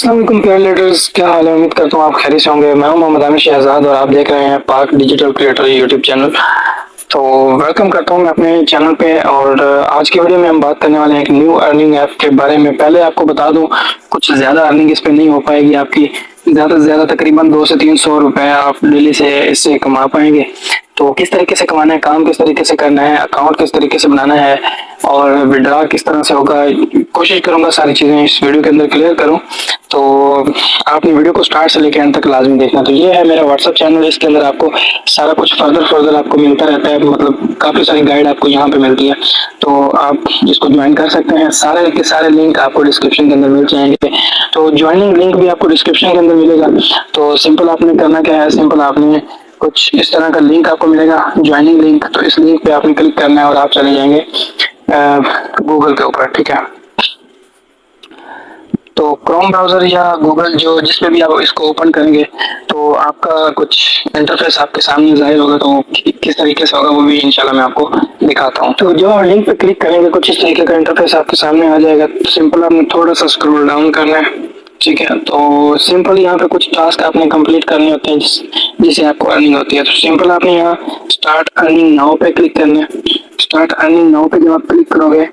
अस्सलाम वालेकुम प्यारे लीडर्स, क्या हाल है। उम्मीद करता हूँ आप खैरियत से होंगे। मैं हूं मोहम्मद आमिर शहजाद और आप देख रहे हैं पाक डिजिटल क्रिएटर यूट्यूब चैनल। तो वेलकम करता हूं मैं अपने चैनल पे। और आज की वीडियो में हम बात करने वाले हैं एक न्यू अर्निंग ऐप के बारे में। पहले आपको बता दूं, कुछ ज़्यादा अर्निंग इस पे नहीं हो पाएगी आपकी। ज़्यादा से ज़्यादा तकरीबन 200 से 300 रुपए आप डेली से इससे कमा पाएंगे। तो किस तरीके से कमाना है, काम किस तरीके से करना है, अकाउंट किस तरीके से बनाना है और विड्रॉ किस तरह से होगा, कोशिश करूंगा सारी चीज़ें इस वीडियो के अंदर क्लियर करूं। तो आपने वीडियो को स्टार्ट से लेकर अंत तक लाजमी देखना। तो ये है मेरा व्हाट्सएप चैनल, इसके अंदर आपको सारा कुछ फर्दर आपको मिलता रहता है। मतलब काफ़ी सारी गाइड आपको यहाँ पे मिलती है, तो आप इसको ज्वाइन कर सकते हैं। सारे के सारे लिंक आपको डिस्क्रिप्शन के अंदर मिल जाएंगे। तो ज्वाइनिंग लिंक भी आपको डिस्क्रिप्शन के अंदर मिलेगा। तो सिंपल आपने करना क्या है, सिंपल आपने कुछ इस तरह का लिंक आपको मिलेगा, ज्वाइनिंग लिंक। तो इस लिंक पे आपने क्लिक करना है और आप चले जाएंगे गूगल के ऊपर, ठीक है। तो क्रोम ब्राउजर या गूगल जो जिसमें भी आप इसको ओपन करेंगे तो आपका कुछ इंटरफेस आपके सामने जाहिर होगा। तो किस तरीके से होगा वो भी इंशाल्लाह मैं आपको दिखाता हूँ। तो जो लिंक पे क्लिक करेंगे कुछ इस तरीके का इंटरफेस आपके सामने आ जाएगा। तो सिंपल आपने थोड़ा सा स्क्रॉल डाउन करना है, ठीक है। तो सिंपल यहाँ पे कुछ टास्क आपने कंप्लीट करने होते हैं जिससे आपको अर्निंग होती है। तो सिंपल आपने यहाँ स्टार्ट अर्निंग नाउ पे क्लिक करना है। स्टार्ट अर्निंग नाउ पे जब आप क्लिक करोगे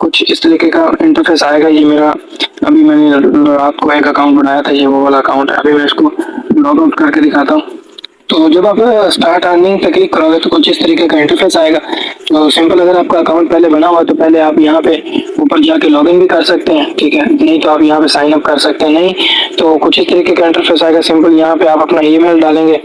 कुछ इस तरीके का इंटरफेस आएगा। ये मेरा अभी मैंने रात को एक अकाउंट बनाया था, ये वो वाला अकाउंट है। अभी मैं इसको लॉग आउट करके दिखाता हूँ। तो जब आप स्टार्ट अर्निंग पे क्लिक करोगे तो कुछ इस तरीके का इंटरफेस आएगा। तो सिंपल अगर आपका अकाउंट पहले बना हुआ तो पहले आप यहाँ पे ऊपर जाके लॉगिन भी कर सकते हैं, ठीक है। नहीं तो आप यहाँ पे साइन अप कर सकते हैं। नहीं तो कुछ इस तरीके का इंटरफेस आएगा। सिंपल यहाँ पे आप अपना ईमेल डालेंगे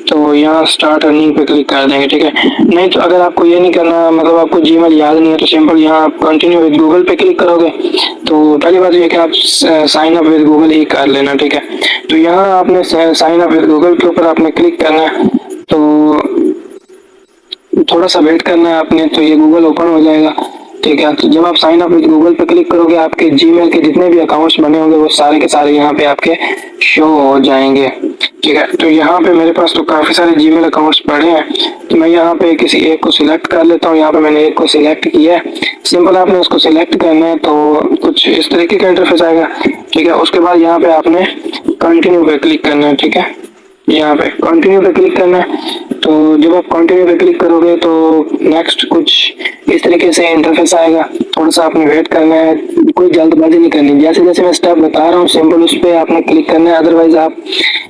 तो यहाँ स्टार्ट अर्निंग पे क्लिक कर देंगे, ठीक है। नहीं तो अगर आपको ये नहीं करना, मतलब आपको जीमेल याद नहीं है, तो सिंपल यहाँ आप कंटिन्यू विद गूगल पे क्लिक करोगे। तो पहली बात ये कि आप साइन अप विद गूगल ही कर लेना, ठीक है। तो यहाँ आपने साइन अप विद गूगल के ऊपर आपने क्लिक करना है। तो थोड़ा सा वेट करना है आपने, तो ये गूगल ओपन हो जाएगा, ठीक है। तो जब आप साइन अप विद गूगल पे क्लिक करोगे आपके जीमेल के जितने भी अकाउंट्स बने होंगे वो सारे के सारे यहाँ पे आपके शो हो जाएंगे, ठीक है। तो यहाँ पे मेरे पास तो काफ़ी सारे जीमेल अकाउंट्स पड़े हैं, तो मैं यहाँ पे किसी एक को सिलेक्ट कर लेता हूँ। यहाँ पे मैंने एक को सिलेक्ट किया है। सिंपल आपने उसको सिलेक्ट करना है तो कुछ इस तरीके का इंटरफेस आएगा, ठीक है। उसके बाद यहाँ पे आपने कंटिन्यू पे क्लिक करना है, ठीक है। यहाँ पे कंटिन्यू पे क्लिक करना है। तो जब आप कंटिन्यू पे क्लिक करोगे तो नेक्स्ट कुछ इस तरीके से इंटरफेस आएगा। थोड़ा सा आपने वेट करना है, कोई जल्दबाजी नहीं करनी। जैसे जैसे मैं स्टेप बता रहा हूँ सिंपल उस पर आपने क्लिक करना है। अदरवाइज आप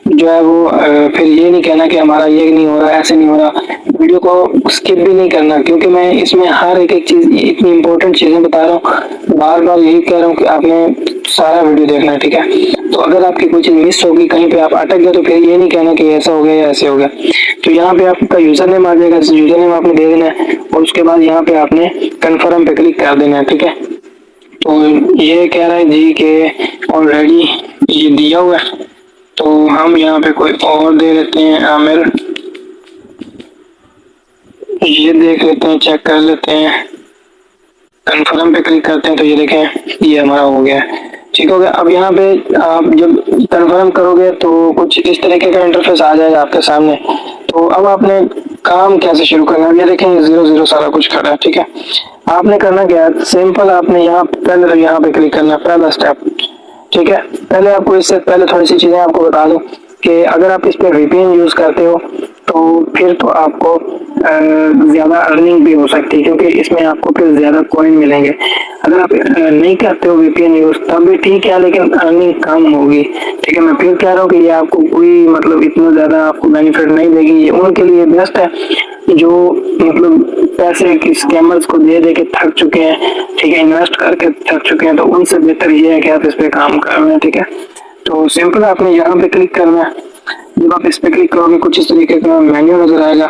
जो है वो फिर ये नहीं कहना कि हमारा ये नहीं हो रहा, ऐसे नहीं हो रहा। वीडियो को स्किप भी नहीं करना, क्योंकि मैं इसमें हर एक चीज़ इतनी इंपॉर्टेंट चीज़ें बता रहा हूँ। बार बार यही कह रहा हूँ कि आपने सारा वीडियो देखना है, ठीक है। तो अगर आपकी कोई चीज़ मिस होगी, कहीं पे आप अटक गए, तो फिर ये नहीं कहना कि ऐसा हो गया या ऐसे हो गया। तो यहाँ पे आपका यूज़र नेम आ जाएगा, यूज़र नेम आपने दे देना है और उसके बाद यहाँ पे आपने कन्फर्म पे क्लिक कर देना है, ठीक है। तो ये कह रहा है जी कि ऑलरेडी ये दिया हुआ है, तो हम यहाँ पे कोई और दे लेते हैं, आमिर। ये देख लेते हैं, चेक कर लेते हैं, कन्फर्म पे क्लिक करते हैं। तो ये देखें ये हमारा हो गया, ठीक हो गया। अब यहाँ पे आप जब कन्फर्म करोगे तो कुछ इस तरीके का इंटरफेस आ जाएगा आपके सामने। तो अब आपने काम कैसे शुरू करना है, ये देखें 00 सारा कुछ खड़ा है, ठीक है। आपने करना क्या है, सिंपल आपने यहाँ पहले तो यहाँ पे क्लिक करना है, पहला स्टेप, ठीक है। पहले आपको इससे पहले थोड़ी सी चीज़ें आपको बता दूं कि अगर आप इस पर VPN यूज़ करते हो तो फिर तो आपको ज़्यादा अर्निंग भी हो सकती है, क्योंकि इसमें आपको फिर ज़्यादा कॉइन मिलेंगे। अगर आप नहीं करते हो VPN यूज़ तब भी ठीक है, लेकिन अर्निंग कम होगी, ठीक है। मैं फिर कह रहा हूँ कि ये आपको कोई मतलब इतना ज़्यादा आपको बेनिफिट नहीं देगी। ये उनके लिए बेस्ट है जो मतलब पैसे की स्कैमर्स को दे दे के थक चुके हैं, ठीक है, इन्वेस्ट करके थक चुके हैं। तो उनसे बेहतर ये है कि आप इस पे काम कर रहे हैं, ठीक है। तो सिंपल आपने यहाँ पे क्लिक करना है। जब आप इस पे क्लिक करोगे कुछ इस तरीके का मेन्यू नजर आएगा,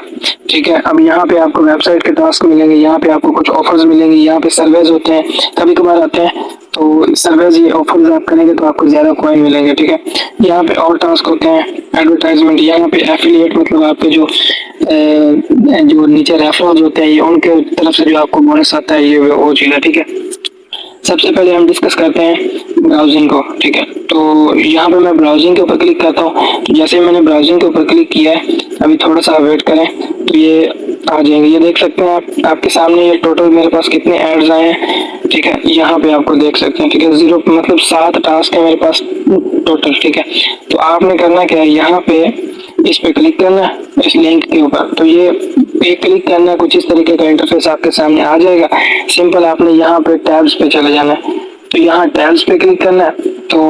ठीक है। अब यहाँ पे आपको वेबसाइट के टास्क मिलेंगे, यहाँ पे आपको कुछ ऑफर्स मिलेंगे, यहाँ पे सर्वेज होते हैं, कभी कभार आते हैं। तो सर्वेज ये ऑफर्स आप करेंगे तो आपको ज्यादा कॉइन मिलेंगे, ठीक है। यहाँ पे और टास्क होते हैं, एडवर्टाइजमेंट, यहाँ पे एफिलिएट, मतलब आपके जो नीचे रेफरल्स होते हैं ये उनके तरफ से जो आपको बोनस आता है, ये वो चीज़ है, ठीक है। सबसे पहले हम डिस्कस करते हैं ब्राउजिंग को, ठीक है। तो यहाँ पे मैं ब्राउजिंग के ऊपर क्लिक करता हूँ। तो जैसे मैंने ब्राउजिंग के ऊपर क्लिक किया है, अभी थोड़ा सा वेट करें, तो ये आ जाएंगे। ये देख सकते हैं आप, आपके सामने ये टोटल मेरे पास कितने एड्स आए हैं, ठीक है, यहाँ पे आपको देख सकते हैं, ठीक है, 0 मतलब 7 टास्क है मेरे पास टोटल, ठीक है। तो आपने करना क्या है, यहाँ पे इस पे क्लिक करना है, इस लिंक के ऊपर, तो ये एक क्लिक करना है, कुछ इस तरीके का इंटरफेस आपके सामने आ जाएगा। सिंपल आपने यहाँ पे टैब्स पे चले जाना है, तो यहाँ टैब्स पे क्लिक करना है, तो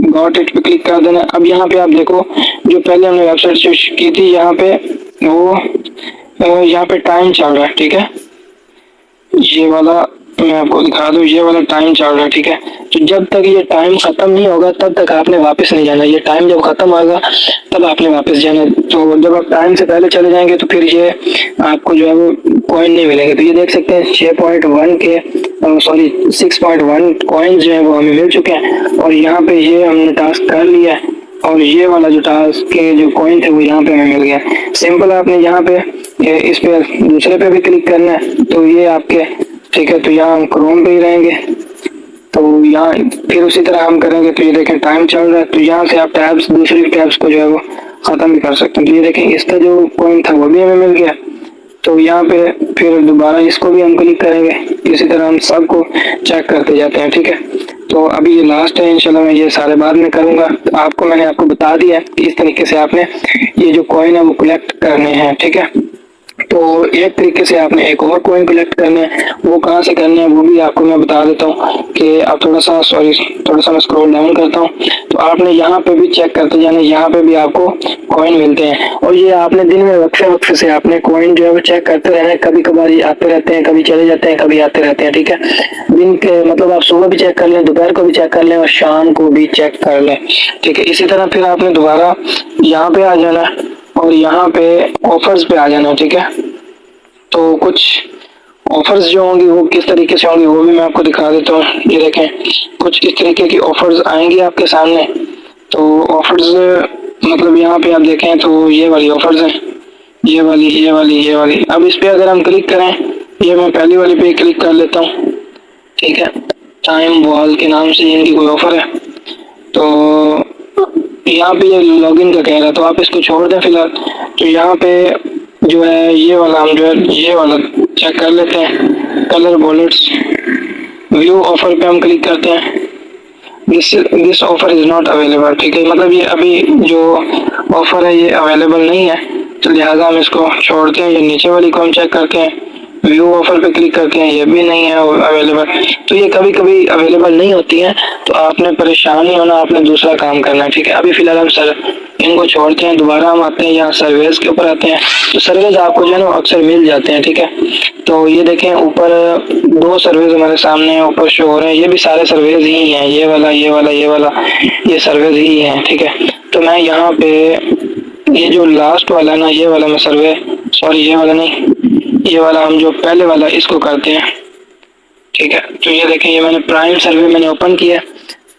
गॉट इट पे क्लिक कर देना। अब यहाँ पे आप देखो, जो पहले हमने वेबसाइट चूज की थी, यहाँ पे वो यहाँ पे टाइम चल रहा है, ठीक है, ये वाला मैं आपको दिखा दूं, ये वाला टाइम चल रहा है, ठीक है। तो जब तक ये टाइम खत्म नहीं होगा तब तक आपने वापस नहीं जाना, ये टाइम जब खत्म होगा तब आपने वापस जाना। तो जब आप टाइम से पहले चले जाएंगे तो फिर ये आपको जो है वो कॉइन नहीं मिलेंगे। तो ये देख सकते हैं 6.1 के 6.1 कॉइन जो है वो हमें मिल चुके हैं, और यहाँ पे ये हमने टास्क कर लिया है, और ये वाला जो टास्क के जो कॉइन थे वो यहाँ पे हमें मिल गया। सिंपल आपने यहाँ पे इस पे दूसरे पे भी क्लिक करना है, तो ये आपके, ठीक है, तो यहाँ हम क्रोम पे ही रहेंगे, तो यहाँ फिर उसी तरह हम करेंगे। तो ये देखें टाइम चल रहा है, तो यहाँ से आप टैब्स, दूसरी टैब्स को जो है वो खत्म भी कर सकते हैं। तो ये देखें इसका जो कॉइन था वो भी हमें मिल गया। तो यहाँ पे फिर दोबारा इसको भी हम क्लिक करेंगे, इसी तरह हम सबको चेक करते जाते हैं, ठीक है। तो अभी ये लास्ट है, इंशाल्लाह मैं ये सारे बाद में करूँगा। तो मैंने आपको बता दिया कि इस तरीके से आपने ये जो कॉइन है वो कलेक्ट करने हैं, ठीक है। तो एक तरीके से आपने एक और कॉइन कलेक्ट करने हैं, वो कहाँ से करने हैं वो भी आपको मैं बता देता हूँ कि आप थोड़ा सा मैं स्क्रॉल डाउन करता हूँ। तो आपने यहाँ पे भी चेक करते जाना, यहाँ पे भी आपको कॉइन मिलते हैं, और ये आपने दिन में वक्त से आपने कॉइन जो है वो चेक करते रहना है। कभी कभार ये आते रहते हैं, कभी चले जाते हैं, कभी आते रहते हैं, ठीक है। दिन के मतलब आप सुबह भी चेक कर लें, दोपहर को भी चेक कर लें, और शाम को भी चेक कर लें, ठीक है। इसी तरह फिर आपने दोबारा यहाँ पे आ जाना है, और यहाँ पे ऑफर्स पे आ जाना, ठीक है। तो कुछ ऑफर्स जो होंगी वो किस तरीके से होंगी वो भी मैं आपको दिखा देता हूँ। ये देखें कुछ इस तरीके की ऑफर्स आएंगी आपके सामने। तो ऑफर्स मतलब यहाँ पे आप देखें तो ये वाली ऑफर्स हैं, ये वाली, ये वाली, ये वाली। अब इस पे अगर हम क्लिक करें, ये मैं पहली वाली पे क्लिक कर लेता हूँ, ठीक है। टाइम वॉल के नाम से इनकी कोई ऑफर है, तो यहाँ पे ये लॉगिन का कह रहा है, तो आप इसको छोड़ दें फिलहाल। तो यहाँ पे जो है ये वाला हम जो है ये वाला चेक कर लेते हैं, कलर वॉलेट्स, व्यू ऑफर पे हम क्लिक करते हैं। This offer is not available, ठीक है, मतलब ये अभी जो ऑफर है ये अवेलेबल नहीं है, तो लिहाजा हम इसको छोड़ते हैं। ये नीचे वाली को हम चेक करते हैं, व्यू ऑफर पे क्लिक करते हैं, ये भी नहीं है अवेलेबल। तो ये कभी कभी अवेलेबल नहीं होती है, तो आपने परेशान नहीं होना, आपने दूसरा काम करना है, ठीक है। अभी फिलहाल हम सर इनको छोड़ते हैं, दोबारा हम आते हैं यहाँ सर्वेज के ऊपर आते हैं। तो सर्वेज आपको जो है ना अक्सर मिल जाते हैं, ठीक है। तो ये देखें ऊपर 2 सर्वेज हमारे सामने ऊपर शो हो रहे हैं, ये भी सारे सर्वेज ही हैं, ये वाला, ये वाला, ये वाला, ये सर्वेज ही हैं, ठीक है। तो मैं यहाँ पे ये जो लास्ट वाला ना, ये वाला मैं सर्वे, सॉरी ये वाला नहीं, ये वाला हम जो पहले वाला इसको करते हैं, ठीक है। तो ये देखें ये मैंने प्राइम सर्वे मैंने ओपन किया,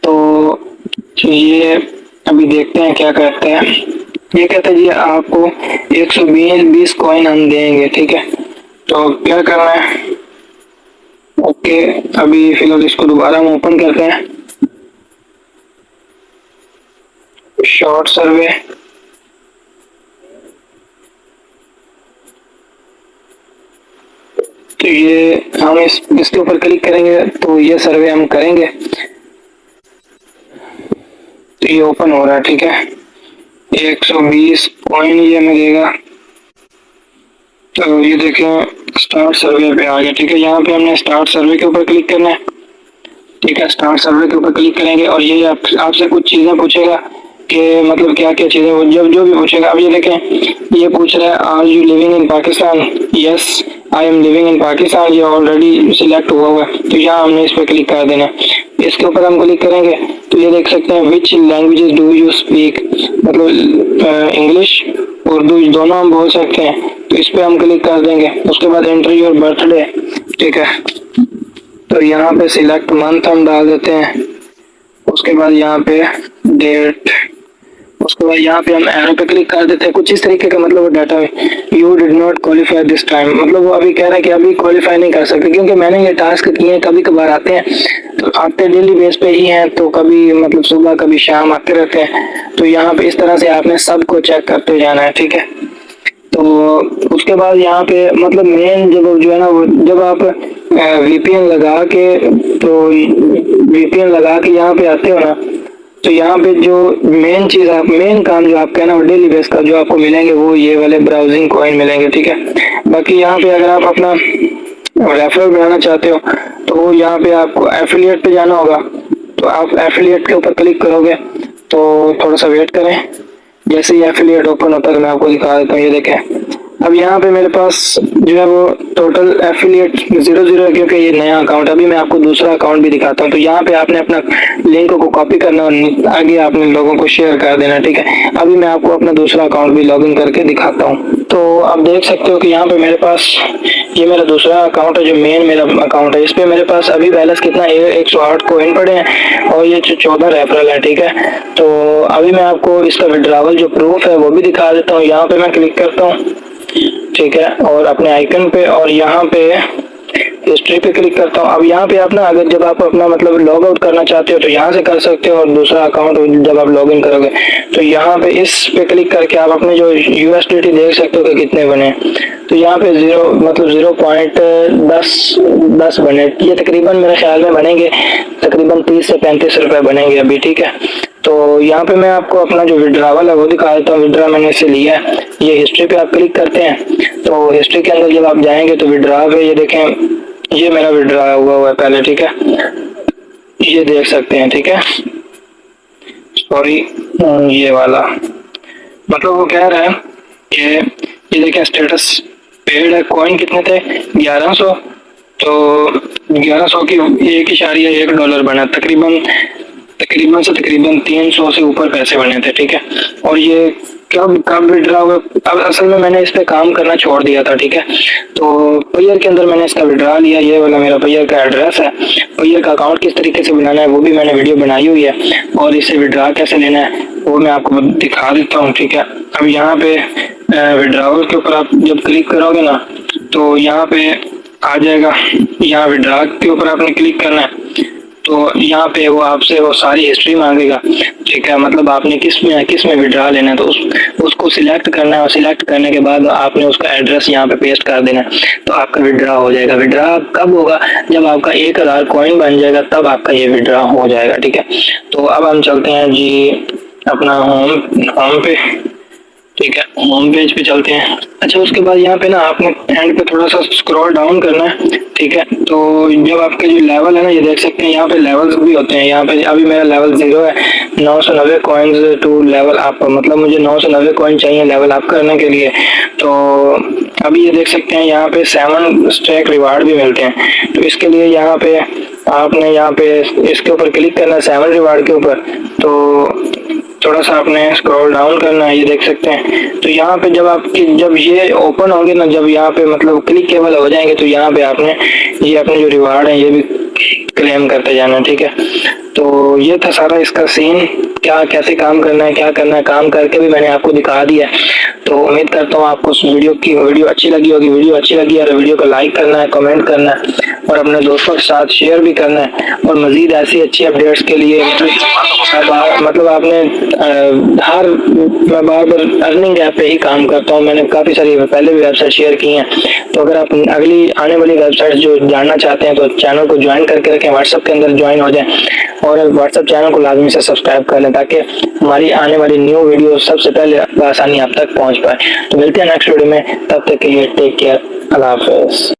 तो ये अभी देखते हैं क्या कहते हैं। ये कहते हैं जी आपको 120 कॉइन हम देंगे, ठीक है। तो क्या करना है, ओके, अभी फिलहाल इसको दोबारा हम ओपन करते हैं, शॉर्ट सर्वे, तो ये हम इसके ऊपर क्लिक करेंगे तो ये सर्वे हम करेंगे, तो ये ओपन हो रहा है, ठीक है। 120 कॉइन ये हमें देगा। तो ये देखें स्टार्ट सर्वे पे आ गया, ठीक है। यहाँ पे हमने स्टार्ट सर्वे के ऊपर क्लिक करना है, ठीक है। स्टार्ट सर्वे के ऊपर क्लिक करेंगे, और ये आपसे कुछ चीज़ें पूछेगा कि मतलब क्या क्या चीज़ें, वो जो भी पूछेगा। अब ये देखें ये पूछ रहा है are you living in Pakistan, yes I am living in Pakistan, ये ऑलरेडी सिलेक्ट हुआ हुआ है, तो यहाँ हमने इस पर क्लिक कर देना। इसके ऊपर हम क्लिक करेंगे तो ये देख सकते हैं विच लैंग्वेजेस डू यू स्पीक, मतलब इंग्लिश उर्दू दोनों हम बोल सकते हैं, तो इस पर हम क्लिक कर देंगे। उसके बाद एंटर योर बर्थडे, ठीक है। तो यहाँ पे सिलेक्ट मंथ हम डाल देते हैं, उसके बाद यहाँ पे डेट, उसके बाद यहाँ पे हम एरो पे क्लिक कर देते हैं। कुछ इस तरीके का मतलब वो डाटा है, you did not qualify this time, मतलब वो अभी कह रहा है कि अभी क्वालिफाई नहीं कर सकते, क्योंकि मैंने ये टास्क किए हैं, कभी कभार आते हैं, तो आते डेली बेस पे ही हैं, तो कभी मतलब सुबह कभी शाम आते रहते हैं। तो यहाँ पे इस तरह से आपने सबको चेक करते जाना है, ठीक है। तो उसके बाद यहाँ पे मतलब मेन जब जो है ना, वो जब आप वीपीएन लगा के, तो वीपीएन लगा के यहाँ पे आते हो ना, तो यहाँ पे जो मेन चीज, आप मेन काम जो आपका है ना, वो डेली बेस का जो आपको मिलेंगे वो ये वाले ब्राउजिंग कॉइन मिलेंगे, ठीक है। बाकी यहाँ पे अगर आप अपना रेफरल बनाना चाहते हो तो वो यहाँ पे आपको एफिलिएट पे जाना होगा। तो आप एफिलिएट के ऊपर क्लिक करोगे तो थोड़ा सा वेट करें, जैसे ही एफिलिएट ओपन होता है मैं आपको दिखा देता हूँ। ये देखें, अब यहाँ पे मेरे पास जो है वो टोटल एफिलिएट 0 है, क्योंकि ये नया अकाउंट। अभी मैं आपको दूसरा अकाउंट भी दिखाता हूँ। तो यहाँ पे आपने अपना लिंक को कॉपी करना और आगे आपने लोगों को शेयर कर देना, ठीक है। अभी मैं आपको अपना दूसरा अकाउंट भी लॉगिन करके दिखाता हूँ। तो आप देख सकते हो कि यहाँ पे मेरे पास ये मेरा दूसरा अकाउंट है, जो मेन मेरा अकाउंट है। इस पे मेरे पास अभी बैलेंस कितना 108 कॉइन पड़े हैं और ये 14 रेफरल है, ठीक है। तो अभी मैं आपको इसका विड्रॉवल जो प्रूफ है वो भी दिखा देता हूँ। यहाँ पे मैं क्लिक करता हूँ, ठीक है, और अपने आइकन पे, और यहाँ पे हिस्ट्री पे क्लिक करता हूँ। अब यहाँ पे आप ना, अगर जब आप अपना मतलब लॉग आउट करना चाहते हो तो यहाँ से कर सकते हो, और दूसरा अकाउंट जब आप लॉग इन करोगे तो यहाँ पे इस पे क्लिक करके आप अपने जो यूएसडीटी देख सकते हो कि कितने बने। तो यहाँ पे 0.10 बने। ये तकरीबन मेरे ख्याल में बनेंगे तकरीबन 30 से 35 रुपए बनेंगे अभी, ठीक है। तो यहाँ पे मैं आपको अपना जो विड्रॉवल है वो दिखा देता हूँ। विड्रॉ मैंने इसे लिया है। ये हिस्ट्री पे आप क्लिक करते हैं तो हिस्ट्री के अंदर जब आप जाएंगे तो विड्रॉ पे ये देखें, ये मेरा विड्रॉ हुआ है पहले, ठीक है, ये देख सकते हैं, ठीक है। सॉरी, ये वाला मतलब वो कह रहा है कि ये देखें स्टेटस पेड है, कॉइन कितने थे 1100, तो 1100 की $1.1 बना, तकरीबन से तकरीबन 300 से ऊपर पैसे बने थे, ठीक है। और ये कब विड्रॉ हुआ, अब असल में मैंने इस पे काम करना छोड़ दिया था, ठीक है। तो पेयर के अंदर मैंने इसका विड्रॉ लिया। ये वाला मेरा पेयर का एड्रेस है। पेयर का अकाउंट किस तरीके से बनाना है वो भी मैंने वीडियो बनाई हुई है, और इससे विड्रॉ कैसे लेना है वो मैं आपको दिखा देता हूँ, ठीक है। अब यहाँ पे विड्रॉवल के ऊपर आप जब क्लिक करोगे ना तो यहाँ पे आ जाएगा, यहाँ विड्रॉ के ऊपर आपने क्लिक करना है। तो यहाँ पे वो आपसे वो सारी हिस्ट्री मांगेगा, ठीक है, मतलब आपने किस में विड्रॉ लेना है, तो उसको सिलेक्ट करना है, और सिलेक्ट करने के बाद आपने उसका एड्रेस यहाँ पे पेस्ट कर देना है, तो आपका विड्रॉ हो जाएगा। विड्रॉ कब होगा, जब आपका 1000 कॉइन बन जाएगा तब आपका ये विड्रॉ हो जाएगा, ठीक है। तो अब हम चलते हैं जी अपना होम पे, ठीक है, होम पेज पे चलते हैं। अच्छा, उसके बाद यहाँ पे ना आपने एंड पे थोड़ा सा स्क्रॉल डाउन करना है, ठीक है। तो जब आपके जो लेवल है ना, ये देख सकते हैं यहाँ पे लेवल्स भी होते हैं। यहाँ पे अभी मेरा लेवल 0 है, 990 कॉइन्स टू लेवल अप, मतलब मुझे 990 कॉइन चाहिए लेवल अप करने के लिए। तो अभी ये देख सकते हैं यहाँ पे 7 स्टैक रिवार्ड भी मिलते हैं। तो इसके लिए यहाँ पे आपने यहाँ पे इसके ऊपर क्लिक करना है, 7 रिवार्ड के ऊपर। तो थोड़ा सा आपने स्क्रॉल डाउन करना है, ये देख सकते हैं। तो यहाँ पे जब ये ओपन होंगे ना, जब यहाँ पे मतलब क्लिकेबल हो जाएंगे, तो यहाँ पे आपने ये अपने जो रिवार्ड है ये भी क्लेम करते जाना, ठीक है। तो ये था सारा इसका सीन, क्या कैसे काम करना है, क्या करना है, काम करके भी मैंने आपको दिखा दिया। तो उम्मीद करता हूँ आपको वीडियो अच्छी लगी होगी। वीडियो अच्छी लगी है तो वीडियो को लाइक करना है, कमेंट करना है, और अपने दोस्तों के साथ शेयर भी करना है। और मजीद ऐसी अच्छी अपडेट्स के लिए मतलब आपने मैं बार अर्निंग ऐप पे ही काम करता हूँ। मैंने काफ़ी सारी पहले भी वेबसाइट शेयर की हैं। तो अगर आप अगली आने वाली वेबसाइट जो जानना चाहते हैं तो चैनल को ज्वाइन करके रखें, व्हाट्सएप के अंदर ज्वाइन हो जाएं, और व्हाट्सएप चैनल को लाजमी से सब्सक्राइब कर लें ताकि हमारी आने वाली न्यू वीडियो सबसे पहले आसानी आप तक पहुँच पाए। तो मिलते हैं नेक्स्ट वीडियो में, तब तक के लिए टेक केयर, अल्लाह हाफिज़।